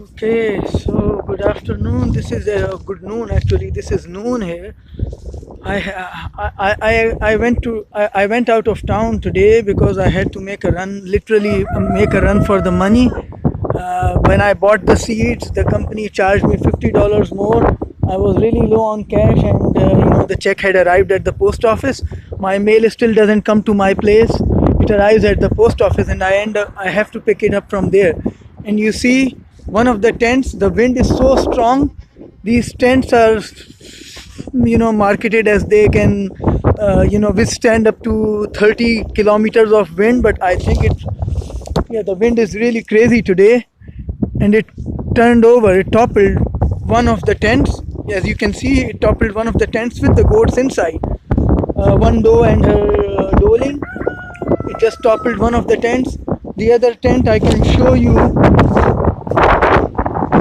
Okay, so good afternoon. This is good noon actually. This is noon here. I went out of town today because I had to make a run, literally make a run for the money. When I bought the seeds, the company charged me $50 more. I was really low on cash, and the check had arrived at the post office. My mail still doesn't come to my place. It arrives at the post office, and I have to pick it up from there. And you see, one of the tents, the wind is so strong. These tents are marketed as they can withstand up to 30 kilometers of wind, but I think the wind is really crazy today, and it toppled one of the tents. As you can see, it toppled one of the tents with the goats inside, one doe and her doeling. It just toppled one of the tents. The other tent I can show you.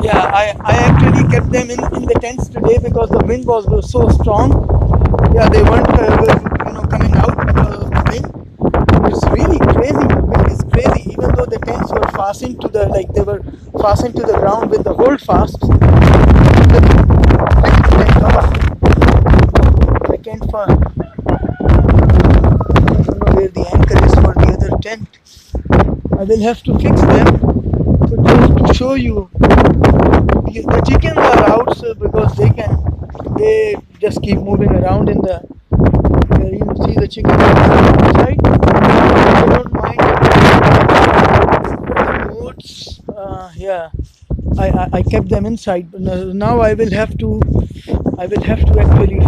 Yeah, I actually kept them in the tents today because the wind was so strong. Yeah, they weren't coming out because of the wind. It's really crazy. The wind is crazy. Even though the tents were fastened to they were fastened to the ground with the hold fast. I can't find. I don't know where the anchor is for the other tent. I will have to fix them. So just to show you, the chickens are out, so because they just keep moving around in the. You see the chickens outside. I don't mind the goats. Yeah, I kept them inside. But now I will have to actually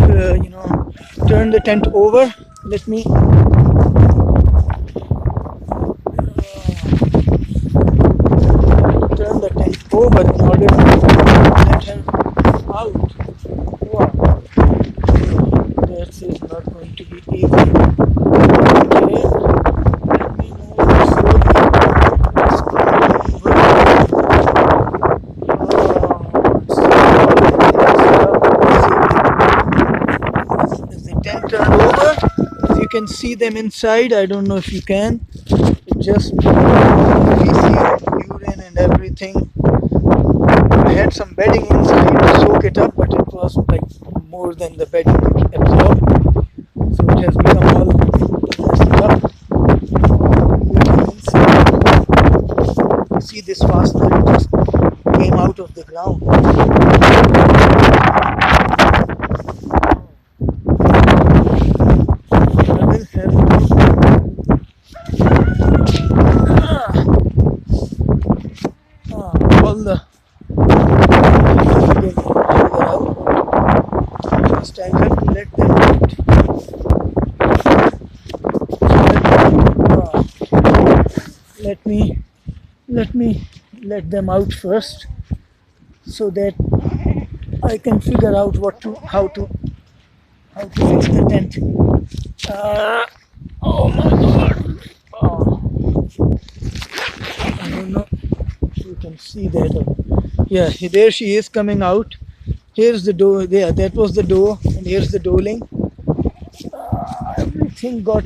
turn the tent over. Let me. Turn the tent over in order to let her out. Wow, that is not going to be easy. Okay, let me move slowly. Is the tent turned over? As you can see them inside. I don't know if you can. It just urine and everything. I had some bedding inside to soak it up, but it was like more than the bedding could absorb. So it has become all messed up. You see this fastener, it just came out of the ground. I will have all the figure out. First I have to let them out. Let me let them out first, so that I can figure out how to fix the tent. Oh my god! Oh, I don't know if you can see that. Yeah, there she is coming out. Here's the door. There, that was the door, and here's the doeling. Everything got.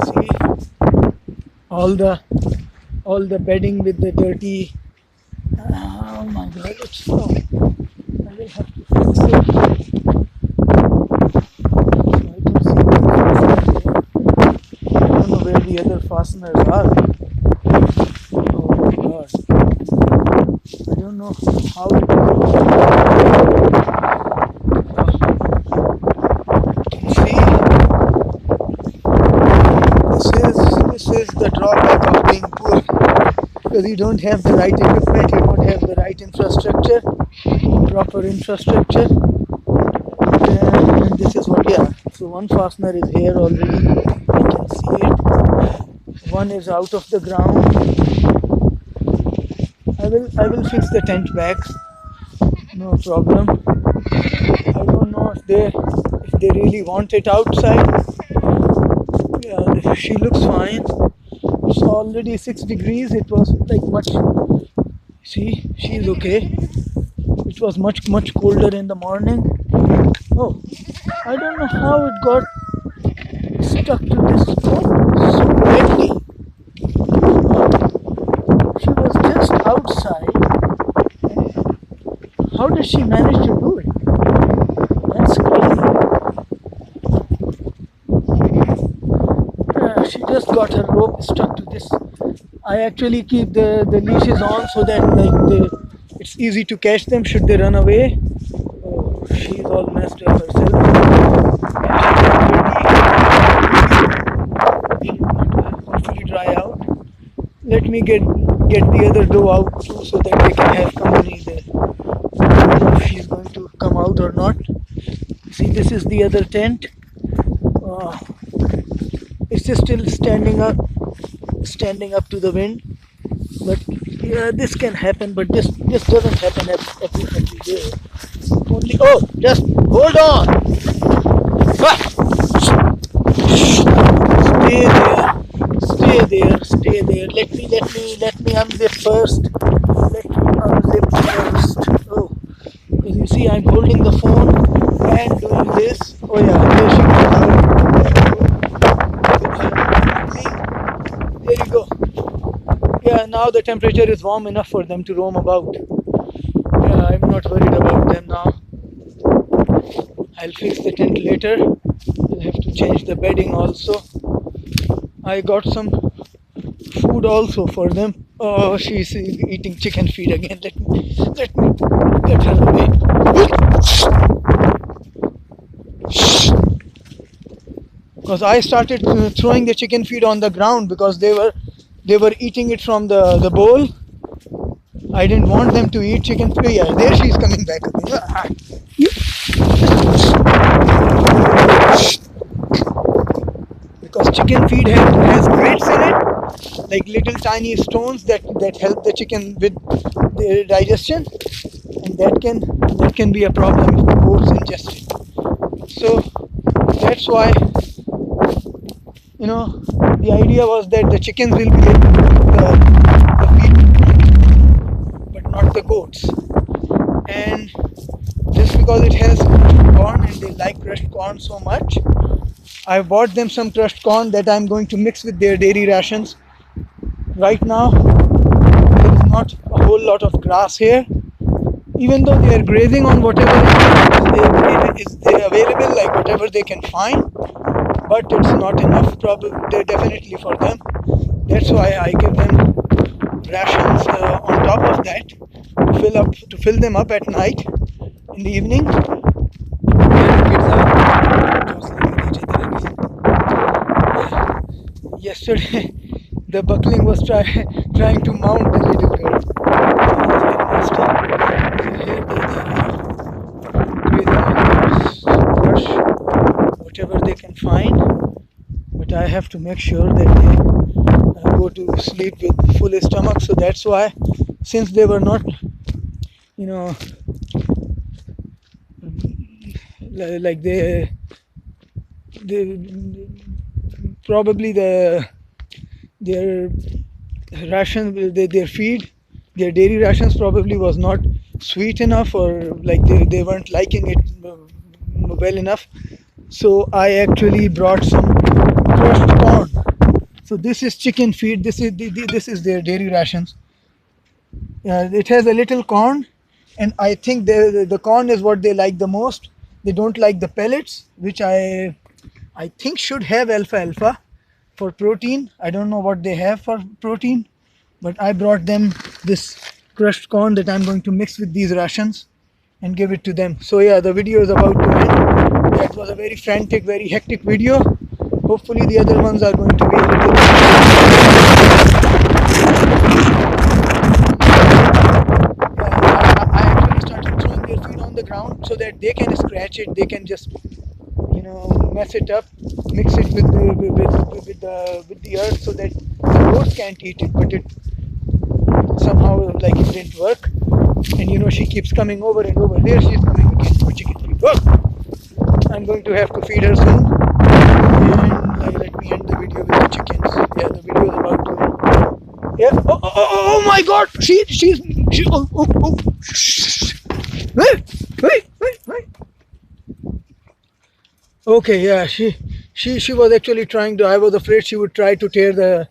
See all the bedding with the dirty. Oh my god! It's so. I will have to fix it. I don't know where the other fasteners are. Oh my god. I don't know how it see. This is the drawback of being poor. Because you don't have the right equipment, you don't have the right infrastructure, proper infrastructure. And this is what, yeah. So one fastener is here already. You can see it. One is out of the ground. I will fix the tent back. No problem. I don't know if they really want it outside. Yeah, she looks fine. It's already 6 degrees. It was like much. See, she's okay. It was much colder in the morning. Oh, I don't know how it got stuck to this so badly. did she manage to do it? That's crazy. She just got her rope stuck to this. I actually keep the leashes on so that it's easy to catch them should they run away. Oh, she's all messed up herself. And hopefully dry out. Let me get the other doe out too so that they can have company there. I don't know if she's going to come out or not. See, this is the other tent. It's just still standing up to the wind. But yeah, this can happen, but this doesn't happen every day. Only just hold on. Ah! Stay there. Let me unzip first. Oh, as you see, I'm holding the phone and doing this. Oh yeah, there she goes. There you go. Yeah, now the temperature is warm enough for them to roam about. Yeah, I'm not worried about them now. I'll fix the tent later. I'll have to change the bedding also. I got some food also for them. Oh, she's eating chicken feed again. Let me get her away. Because I started throwing the chicken feed on the ground because they were eating it from the bowl. I didn't want them to eat chicken feed. Yeah, there she's coming back again. Because chicken feed has grits in it, like little tiny stones that help the chicken with their digestion, and that can be a problem if the goats ingest it. So that's why, the idea was that the chickens will be able to eat the feed, but not the goats. And just because it has corn and they like crushed corn so much, I bought them some crushed corn that I'm going to mix with their dairy rations. Right now, there is not a whole lot of grass here. Even though they are grazing on whatever is available, like whatever they can find, but it's not enough, probably definitely for them. That's why I give them rations on top of that to fill them up at night in the evening. Yesterday, the buckling was trying to mount the little girl. So here they are grazing on brush, whatever they can find. But I have to make sure that they go to sleep with full stomach. So that's why, since they were not, like they probably their ration, their feed, their dairy rations probably was not sweet enough, or like they weren't liking it well enough. So I actually brought some crushed corn. So this is chicken feed. This is their dairy rations. It has a little corn, and I think the corn is what they like the most. They don't like the pellets, which I think should have alfalfa for protein. I don't know what they have for protein, but I brought them this crushed corn that I'm going to mix with these rations and give it to them. So yeah, the video is about to end. That was a very frantic, very hectic video. Hopefully the other ones are going to be a little I actually started throwing their feet on the ground so that they can scratch it. They can just mess it up, mix it with the earth so that the goats can't eat it. But it somehow it didn't work. And she keeps coming over and over. There she is coming again for chicken feed. Look, I'm going to have to feed her soon. And let me end the video with the chickens. Yeah, the video is about to end. Yeah. Oh my God! She. Wait. Okay, yeah, she was actually trying to. I was afraid she would try to tear the